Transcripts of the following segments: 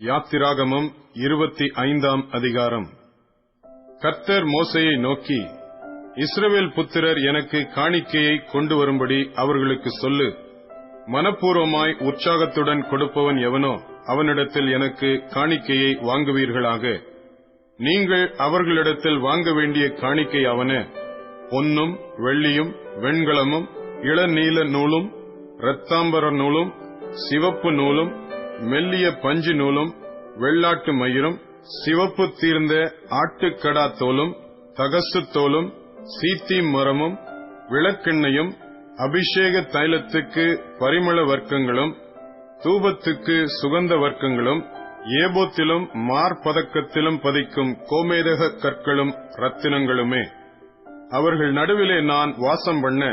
யாத்திராகமம் 25ஆம் அதிகாரம். கர்த்தர் மோசேயை நோக்கி, இஸ்ரவேல் புத்திரர் எனக்கு காணிக்கையை கொண்டு வரும்படி அவர்களுக்கு சொல்லு. மனப்பூர்வமாய் உற்சாகத்துடன் கொடுப்பவன் எவனோ அவனிடத்தில் எனக்கு காணிக்கையை வாங்குவீர்களாக. நீங்கள் அவர்களிடத்தில் வாங்க வேண்டிய காணிக்கை அவன: பொன்னும் வெள்ளியும் வெண்கலமும் இளநீல நூலும் இரத்தாம்பர நூலும் சிவப்பு நூலும் மெல்லிய பஞ்சு நூலும் வெள்ளாட்டு மயிரும் சிவப்பு தீர்ந்த ஆட்டுக்கடா தோலும் தகசு தோலும் சீத்திம் மரமும் விளக்கெண்ணையும் அபிஷேக தைலத்துக்கு பரிமள வர்க்கங்களும் தூபத்துக்கு சுகந்த வர்க்கங்களும் ஏபோத்திலும் மார்பதக்கத்திலும் பதிக்கும் கோமேதக கற்களும் ரத்தினங்களுமே. அவர்கள் நடுவிலே நான் வாசம் பண்ண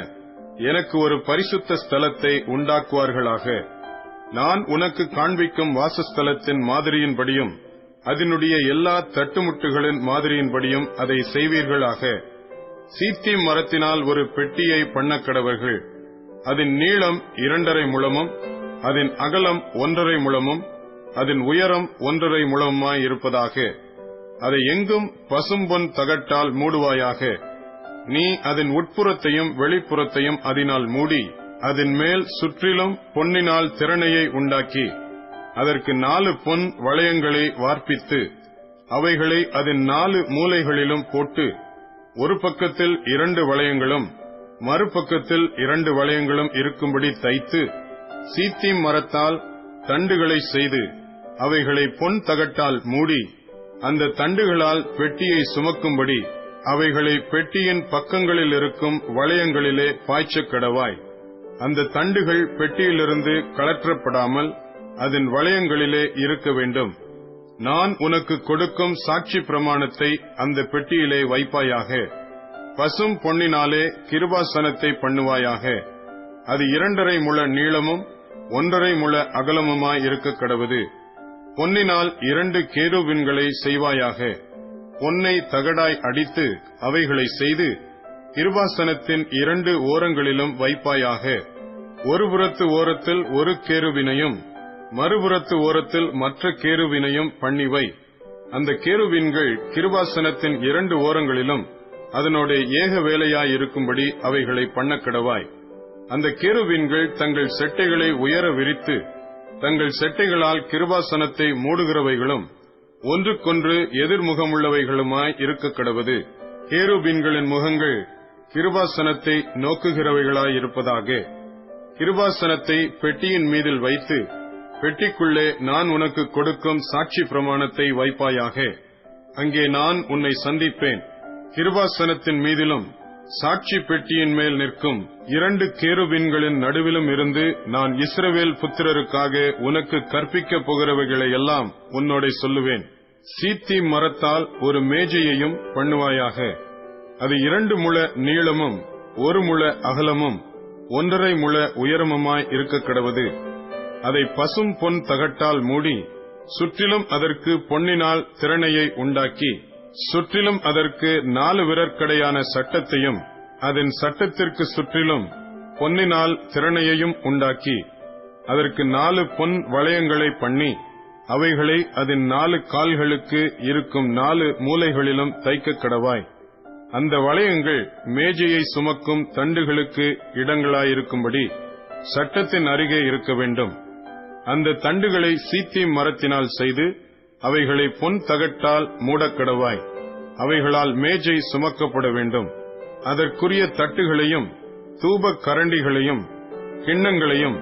எனக்கு ஒரு பரிசுத்த ஸ்தலத்தை உண்டாக்குவார்களாக. நான் உனக்கு காண்பிக்கும் வாசஸ்தலத்தின் மாதிரியின்படியும் அதனுடைய எல்லா தட்டுமுட்டுகளின் மாதிரியின்படியும் அதை செய்வீர்களாக. சீத்திம் மரத்தினால் ஒரு பெட்டியை பண்ணக்கடவர்கள். அதன் நீளம் 2.5 முழமும் அதன் அகலம் 1.5 முழமும் அதன் உயரம் 1.5 முழமுமாயிருப்பதாக. அதை எங்கும் பசும்பொன் தகட்டால் மூடுவாயாக. நீ அதன் உட்புறத்தையும் வெளிப்புறத்தையும் அதனால் மூடி அதன் மேல் சுற்றிலும் பொன்னினால் திறனையை உண்டாக்கி அதற்கு 4 பொன் வளையங்களை வார்ப்பித்து அவைகளை அதன் 4 மூலைகளிலும் போட்டு, ஒரு பக்கத்தில் 2 வளையங்களும் மறுபக்கத்தில் 2 வளையங்களும் இருக்கும்படி தைத்து, சீத்திம் மரத்தால் தண்டுகளை செய்து அவைகளை பொன் தகட்டால் மூடி, அந்த தண்டுகளால் பெட்டியை சுமக்கும்படி அவைகளை பெட்டியின் பக்கங்களில் இருக்கும் வளையங்களிலே பாய்ச்சக் கடவாய். அந்த தண்டுகள் பெட்டியிலிருந்து கழற்றப்படாமல் அதன் வளையங்களிலே இருக்க வேண்டும். நான் உனக்கு கொடுக்கும் சாட்சி பிரமாணத்தை அந்த பெட்டியிலே வைப்பாயாக. பசும் பொன்னினாலே கிருபாசனத்தை பண்ணுவாயாக. அது 2.5 முழ நீளமும் 1.5 முழ அகலமுமாய் இருக்க கடவுது. பொன்னினால் 2 கேருபீன்களை செய்வாயாக. பொன்னை தகடாய் அடித்து அவைகளை செய்து கிருபாசனத்தின் 2 ஓரங்களிலும் வைப்பாயாக. ஒரு புறத்து ஓரத்தில் ஒரு கேருபீனையும் மறுபுறத்து ஓரத்தில் மற்ற கேருபீனையும் பண்ணிவை. அந்த கேருபீன்கள் கிருபாசனத்தின் 2 ஓரங்களிலும் அதனோட ஏக வேலையாயிருக்கும்படி அவைகளை பண்ணக்கடவாய். அந்த கேருபீன்கள் தங்கள் செட்டைகளை உயர விரித்து தங்கள் செட்டைகளால் கிருபாசனத்தை மூடுகிறவைகளும் ஒன்றுக்கொன்று எதிர்முகமுள்ளவைகளுமாய் இருக்க கடவது. கேருபீன்களின் முகங்கள் கிருபாசனத்தை நோக்குகிறவைகளாயிருப்பதாக. கிருபாசனத்தை பெட்டியின் மீதில் வைத்து பெட்டிக்குள்ளே நான் உனக்கு கொடுக்கும் சாட்சி பிரமாணத்தை வைப்பாயாக. அங்கே நான் உன்னை சந்திப்பேன். கிருபாசனத்தின் மீதிலும் சாட்சி பெட்டியின் மேல் நிற்கும் 2 கேருபீன்களின் நடுவிலும் இருந்து நான் இஸ்ரவேல் புத்திரருக்காக உனக்கு கற்பிக்கப் போகிறவைகளை எல்லாம் உன்னோட சொல்லுவேன். சீத்திம் மரத்தால் ஒரு மேஜையையும் பண்ணுவாயாக. அது 2 முழ நீளமும் 1 முழ அகலமும் 1.5 முழ உயரமுமாய் இருக்க கடவது. அதை பசும் பொன் தகட்டால் மூடி சுற்றிலும் அதற்கு பொன்னினால் திறனையை உண்டாக்கி, சுற்றிலும் அதற்கு 4 விரற்கடையான சட்டத்தையும் அதன் சட்டத்திற்கு சுற்றிலும் பொன்னினால் திறனையையும் உண்டாக்கி அதற்கு 4 பொன் வளையங்களை பண்ணி அவைகளை அதன் 4 கால்களுக்கு இருக்கும் 4 மூலைகளிலும் தைக்க கடவாய். அந்த வளையங்கள் மேஜையை சுமக்கும் தண்டுகளுக்கு இடங்களாயிருக்கும்படி சட்டத்தின் அருகே இருக்க வேண்டும். அந்த தண்டுகளை சீத்திம் மரத்தினால் செய்து அவைகளை பொன் தகட்டால் மூடக்கடவாய். அவைகளால் மேஜை சுமக்கப்பட வேண்டும். அதற்குரிய தட்டுகளையும் தூப கரண்டிகளையும் கிண்ணங்களையும்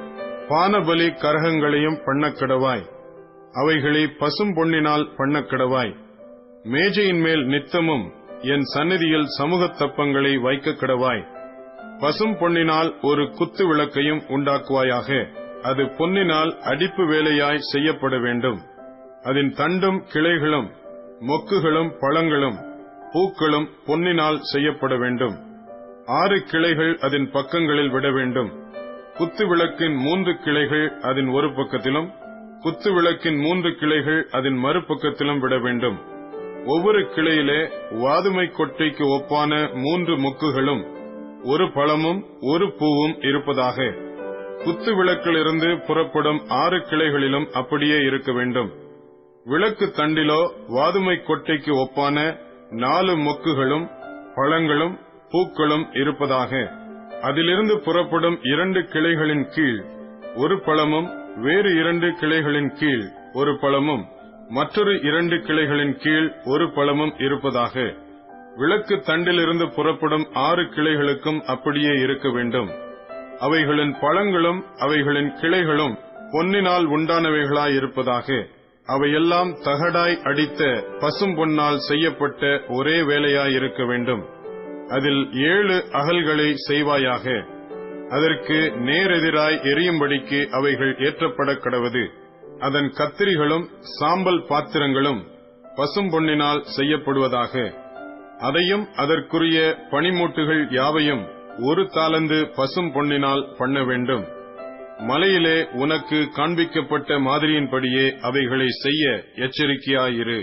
பானபலி கரகங்களையும் பண்ணக்கடவாய். அவைகளை பசும் பொன்னினால் பண்ணக்கடவாய். மேஜையின் மேல் நித்தமும் என் சந்நிதியில் சமூக தப்பங்களை வைக்க கடவாய். பசும் பொன்னினால் ஒரு குத்து விளக்கையும் உண்டாக்குவாயாக. அது பொன்னினால் அடிப்பு வேலையாய் செய்யப்பட வேண்டும். அதன் தண்டும் கிளைகளும் மொக்குகளும் பழங்களும் பூக்களும் பொன்னினால் செய்யப்பட வேண்டும். 6 கிளைகள் அதன் பக்கங்களில் விட வேண்டும். குத்து விளக்கின் 3 கிளைகள் அதன் ஒரு பக்கத்திலும் குத்து விளக்கின் 3 கிளைகள் அதன் மறுபக்கத்திலும் விட வேண்டும். ஒவ்வொரு கிளையிலே வாதுமை கொட்டைக்கு ஒப்பான 3 மொக்குகளும் 1 பழமும் 1 பூவும் இருப்பதாக. குத்து விளக்கிலிருந்து புறப்படும் 6 கிளைகளிலும் அப்படியே இருக்க வேண்டும். விளக்கு தண்டிலோ வாதுமை கொட்டைக்கு ஒப்பான 4 மொக்குகளும் பழங்களும் பூக்களும் இருப்பதாக. அதிலிருந்து புறப்படும் 2 கிளைகளின் கீழ் ஒரு பழமும், வேறு 2 கிளைகளின் கீழ் ஒரு பழமும், மற்றொரு 2 கிளைகளின் கீழ் ஒரு பழமும் இருப்பதாக. விளக்கு தண்டிலிருந்து புறப்படும் 6 கிளைகளுக்கும் அப்படியே இருக்க வேண்டும். அவைகளின் பழங்களும் அவைகளின் கிளைகளும் பொன்னினால் உண்டானவைகளாயிருப்பதாக. அவையெல்லாம் தகடாய் அடித்த பசும்பொன்னால் செய்யப்பட்ட ஒரே வேலையாயிருக்க வேண்டும். அதில் 7 அகல்களை செய்வாயாக. அதற்கு நேரெதிராய் எரியும்படிக்கு அவைகள் ஏற்றப்பட கடவது. அதன் கத்திரிகளும் சாம்பல் பாத்திரங்களும் பசும்பொன்னினால் செய்யப்படுவதாக. அதையும் அதற்குரிய பணிமூட்டுகள் யாவையும் 1 தாலந்து பசும் பொன்னினால் பண்ண வேண்டும். மலையிலே உனக்கு காண்பிக்கப்பட்ட மாதிரியின்படியே அவைகளை செய்ய எச்சரிக்கையாயிரு.